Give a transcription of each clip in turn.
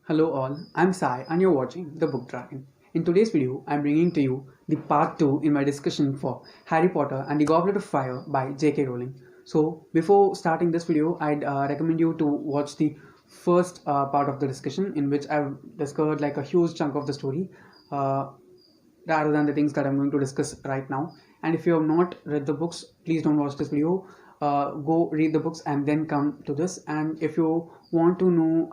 Hello all, I'm Sai and you're watching The Book Dragon. In today's video, I'm bringing to you the part 2 in my discussion for Harry Potter and the Goblet of Fire by J.K. Rowling. So before starting this video, I'd recommend you to watch the first part of the discussion in which I've discovered like a huge chunk of the story. Rather than the things that I'm going to discuss right now. And if you have not read the books, please don't watch this video. Go read the books and then come to this. And if you want to know,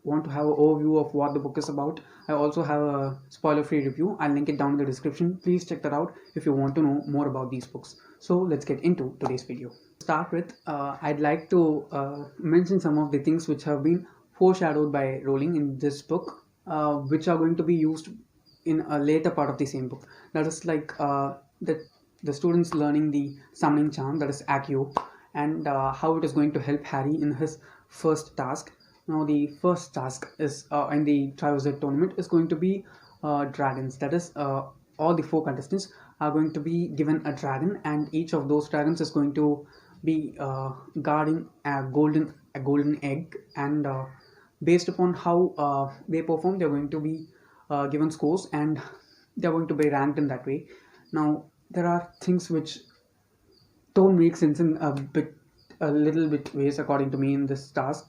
want to have an overview of what the book is about, I also have a spoiler-free review. I'll link it down in the description. Please check that out if you want to know more about these books. So let's get into today's video. To start with, I'd like to mention some of the things which have been foreshadowed by Rowling in this book, which are going to be used in a later part of the same book. That is like the students learning the summoning charm, that is Accio, and how it is going to help Harry in his first task. Now the first task is in the Triwizard tournament is going to be dragons. That is all the four contestants are going to be given a dragon, and each of those dragons is going to be guarding a golden egg, and based upon how they perform, they're going to be given scores, and they're going to be ranked in that way. Now there are things which don't make sense in a little bit ways according to me in this task,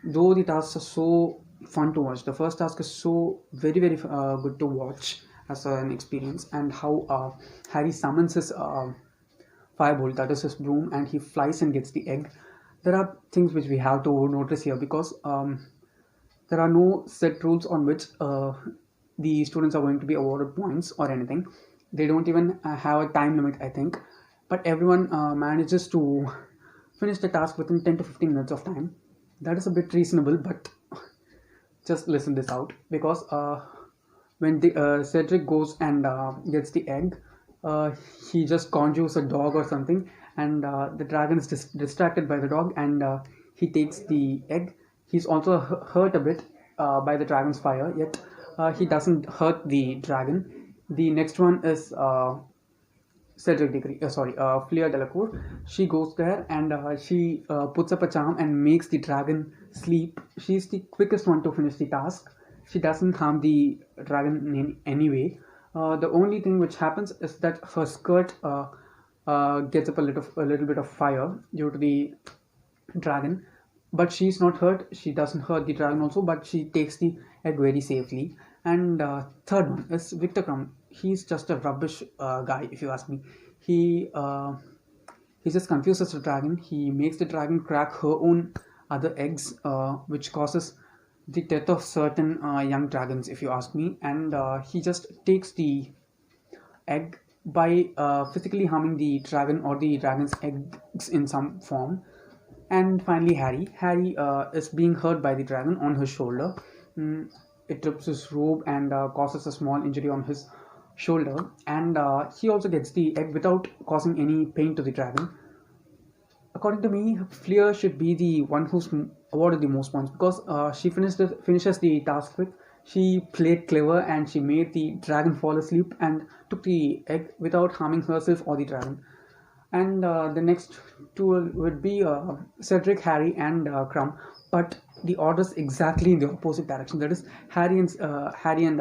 though the tasks are so fun to watch. The first task is so very good to watch as an experience, and how Harry summons his firebolt, that is his broom, and he flies and gets the egg. There are things which we have to notice here, because there are no set rules on which the students are going to be awarded points or anything. They don't even have a time limit, I think, but everyone manages to finish the task within 10 to 15 minutes of time. That is a bit reasonable, but just listen this out, because when Cedric goes and gets the egg, he just conjures a dog or something, and the dragon is distracted by the dog, and he takes the egg. He's also hurt a bit by the dragon's fire, yet he doesn't hurt the dragon. The next one is Fleur Delacour. She goes there, and she puts up a charm and makes the dragon sleep. She's the quickest one to finish the task. She doesn't harm the dragon in any way. The only thing which happens is that her skirt gets up a little bit of fire due to the dragon, but she's not hurt. She doesn't hurt the dragon also, but she takes the egg very safely. And third one is Victor Crumb. He's just a rubbish guy, if you ask me. He just confuses the dragon. He makes the dragon crack her own other eggs, which causes the death of certain young dragons, if you ask me. And he just takes the egg by physically harming the dragon or the dragon's eggs in some form. And finally, Harry is being hurt by the dragon on his shoulder. It rips his robe and causes a small injury on his shoulder, and he also gets the egg without causing any pain to the dragon. According to me, Fleur should be the one who's awarded the most points, because she finishes the task quick. She played clever, and she made the dragon fall asleep and took the egg without harming herself or the dragon. And the next two would be Cedric, Harry, and Crumb, but the order's exactly in the opposite direction. That is, Harry and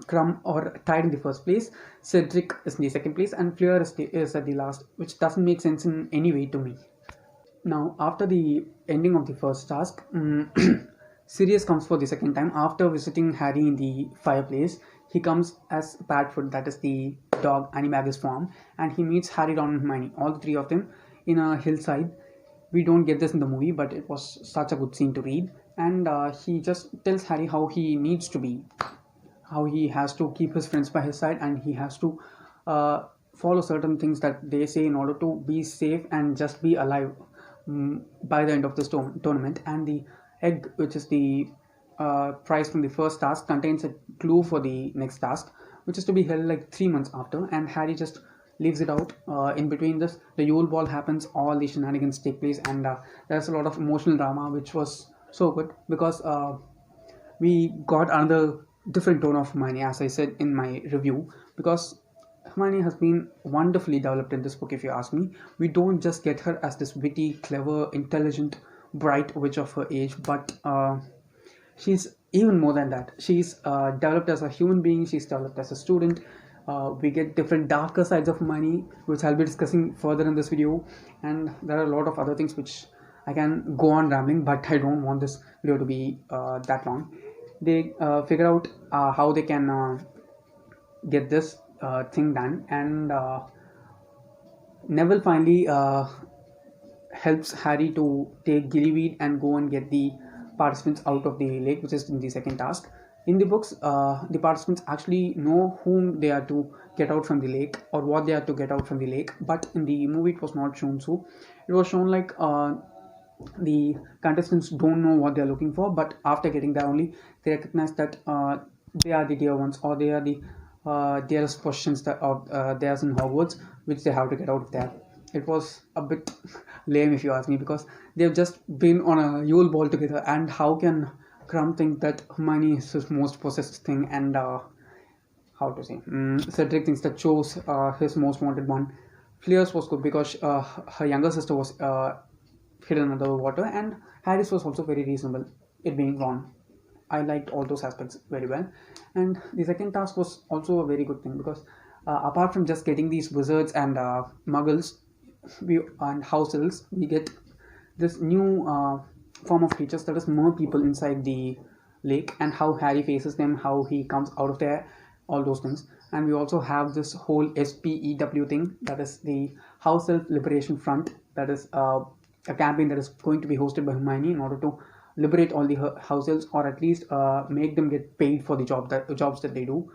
Crumb are tied in the first place. Cedric is in the second place, and Fleur is at the last, which doesn't make sense in any way to me. Now, after the ending of the first task, Sirius comes for the second time. After visiting Harry in the fireplace, he comes as Padfoot, that is the dog Animagus form, and he meets Harry, Ron, and Hermione, all the three of them, in a hillside. We don't get this in the movie, but it was such a good scene to read. And he just tells Harry how he needs to be, how he has to keep his friends by his side, and he has to follow certain things that they say in order to be safe and just be alive by the end of this tournament. And the egg, which is the prize from the first task, contains a clue for the next task, which is to be held like 3 months after. And Harry just leaves it out. In between this, the Yule Ball happens, all the shenanigans take place, and there's a lot of emotional drama, which was so good, because we got another different tone of Hermione, as I said in my review, because Hermione has been wonderfully developed in this book, if you ask me. We don't just get her as this witty, clever, intelligent, bright witch of her age, but she's even more than that, she's developed as a human being, she's developed as a student. We get different darker sides of money, which I'll be discussing further in this video, and there are a lot of other things which I can go on rambling, but I don't want this video to be that long. They figure out how they can get this thing done, and Neville finally helps Harry to take gillyweed and go and get the participants out of the lake, which is in the second task. In the books, the participants actually know whom they are to get out from the lake or what they are to get out from the lake, but in the movie it was not shown so. It was shown like the contestants don't know what they're looking for, but after getting there only they recognize that they are the dear ones, or they are the dearest questions that of theirs in Hogwarts, which they have to get out of there. It was a bit lame if you ask me, because they've just been on a Yule ball together, and how can Crumb think that Hermione is his most possessed thing, and how to say, Cedric thinks that Cho's his most wanted one. Fleur's was good because her younger sister was hidden under the water, and Harris was also very reasonable, it being Ron. I liked all those aspects very well. And the second task was also a very good thing, because apart from just getting these wizards and muggles and house elves, we get this new form of creatures, that is more people inside the lake, and how Harry faces them, how he comes out of there, all those things. And we also have this whole SPEW thing, that is the House Elf Liberation Front, that is a campaign that is going to be hosted by Hermione in order to liberate all the house elves, or at least make them get paid for the jobs that they do.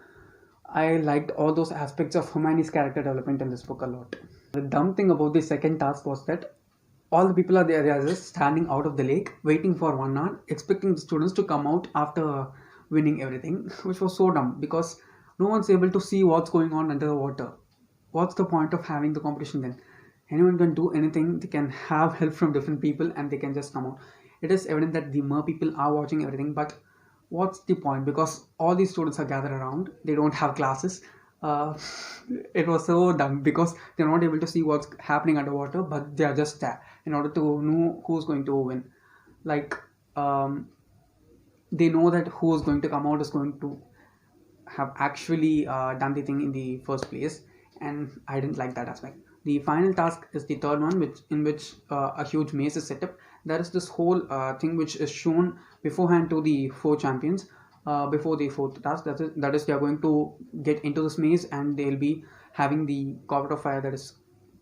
I liked all those aspects of Hermione's character development in this book a lot. The dumb thing about the second task was that all the people are there, they are just standing out of the lake, waiting for 1 hour, expecting the students to come out after winning everything, which was so dumb, because no one's able to see what's going on under the water. What's the point of having the competition then? Anyone can do anything, they can have help from different people, and they can just come out. It is evident that the mer people are watching everything, but what's the point? Because all these students are gathered around, they don't have classes. It was so dumb, because they're not able to see what's happening underwater, but they are just there in order to know who's going to win. Like, they know that who's going to come out is going to have actually done the thing in the first place, and I didn't like that aspect. The final task is the third one, in which a huge maze is set up. There is this whole thing which is shown beforehand to the 4 champions before the fourth task. That is they are going to get into this maze, and they'll be having the goblet of fire that is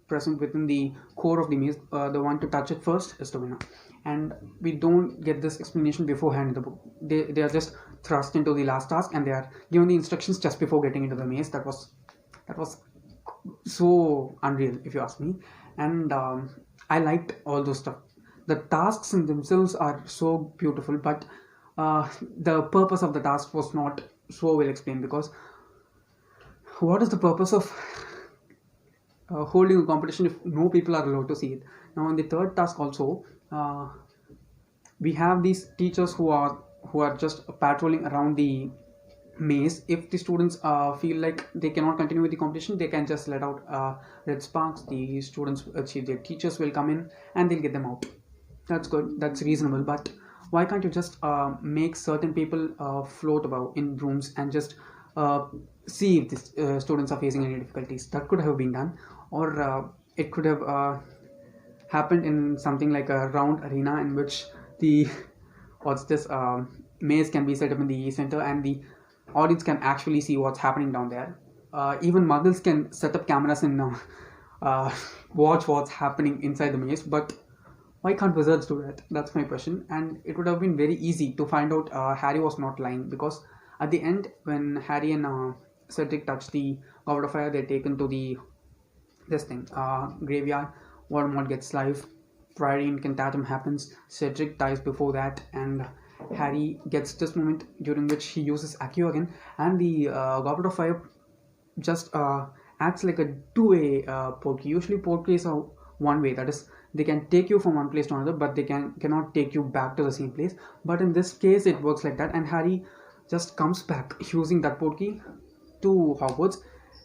present within the core of the maze. The one to touch it first is the winner, and we don't get this explanation beforehand in the book. They are just thrust into the last task, and they are given the instructions just before getting into the maze. That was so unreal if you ask me. And I liked all those stuff. The tasks in themselves are so beautiful, but the purpose of the task was not so well explained, because what is the purpose of holding a competition if no people are allowed to see it? Now in the third task also, we have these teachers who are just patrolling around the maze. If the students feel like they cannot continue with the competition, they can just let out red sparks. The students, their teachers will come in and they'll get them out. That's good, that's reasonable, but why can't you just make certain people float above in rooms and just see if the students are facing any difficulties? That could have been done, or it could have happened in something like a round arena, in which the maze can be set up in the center, and the audience can actually see what's happening down there. Even muggles can set up cameras and watch what's happening inside the maze, but why can't wizards do that? That's my question. And it would have been very easy to find out Harry was not lying, because at the end, when Harry and Cedric touch the goblet of fire, they're taken to graveyard. Voldemort gets life, Priory Incantatum happens, Cedric dies before that, and Harry gets this moment during which he uses Accio again, and the goblet of fire just acts like a two-way portkey. Usually portkeys are one way, that is, they can take you from one place to another, but they cannot take you back to the same place. But in this case it works like that, and Harry just comes back using that portkey to Hogwarts.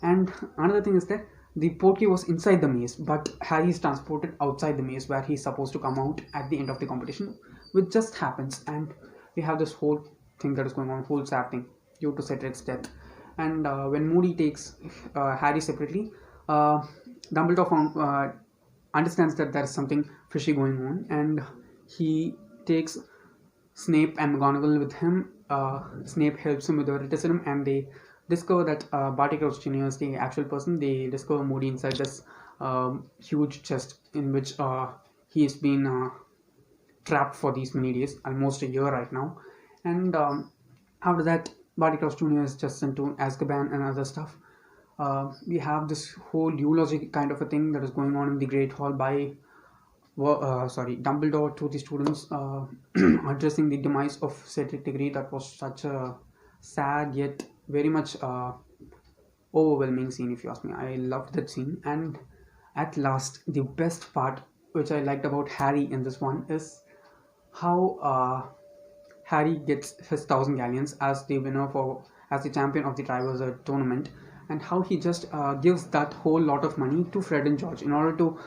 And another thing is that the portkey was inside the maze, but Harry is transported outside the maze, where he's supposed to come out at the end of the competition, which just happens. And we have this whole thing that is going on, whole sad thing due to Cedric's death. And when Moody takes Harry separately, uh, Dumbledore understands that there is something fishy going on, and he takes Snape and McGonagall with him. Snape helps him with the criticism, and they discover that Barty Crouch Jr. is the actual person. They discover Moody inside this huge chest in which he has been trapped for these many days, almost a year right now. And after that, Barty Crouch Jr. is just sent to Azkaban and other stuff. We have this whole eulogy kind of a thing that is going on in the Great Hall by Dumbledore to the students, addressing the demise of Cedric Diggory. That was such a sad yet very much overwhelming scene, if you ask me. I loved that scene. And at last, the best part which I liked about Harry in this one is how Harry gets his 1,000 galleons as the winner for as the champion of the Triwizard tournament, and how he just gives that whole lot of money to Fred and George in order to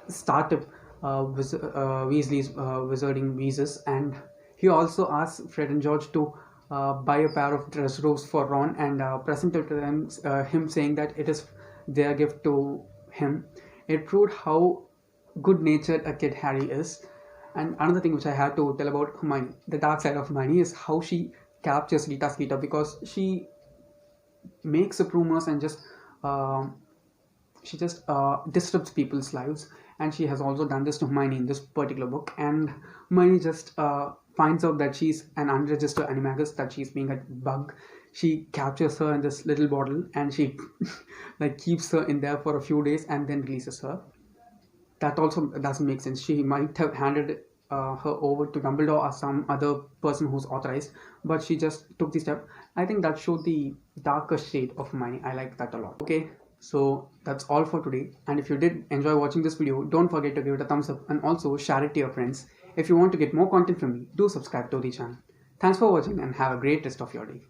start up Weasley's wizarding visas. And he also asks Fred and George to buy a pair of dress robes for Ron and present it to them, him saying that it is their gift to him. It proved how good-natured a kid Harry is. And another thing which I had to tell about Hermione, the dark side of Hermione, is how she captures Rita Skeeter, because she makes up rumors and just disrupts people's lives. And she has also done this to Hermione in this particular book. And Hermione just finds out that she's an unregistered animagus, that she's being a bug. She captures her in this little bottle, and she like keeps her in there for a few days and then releases her. That also doesn't make sense. She might have handed her over to Dumbledore or some other person who's authorized, but she just took the step. I think that showed the darker shade of Hermione. I like that a lot. Okay, so that's all for today. And if you did enjoy watching this video, don't forget to give it a thumbs up and also share it to your friends. If you want to get more content from me, do subscribe to the channel. Thanks for watching and have a great rest of your day.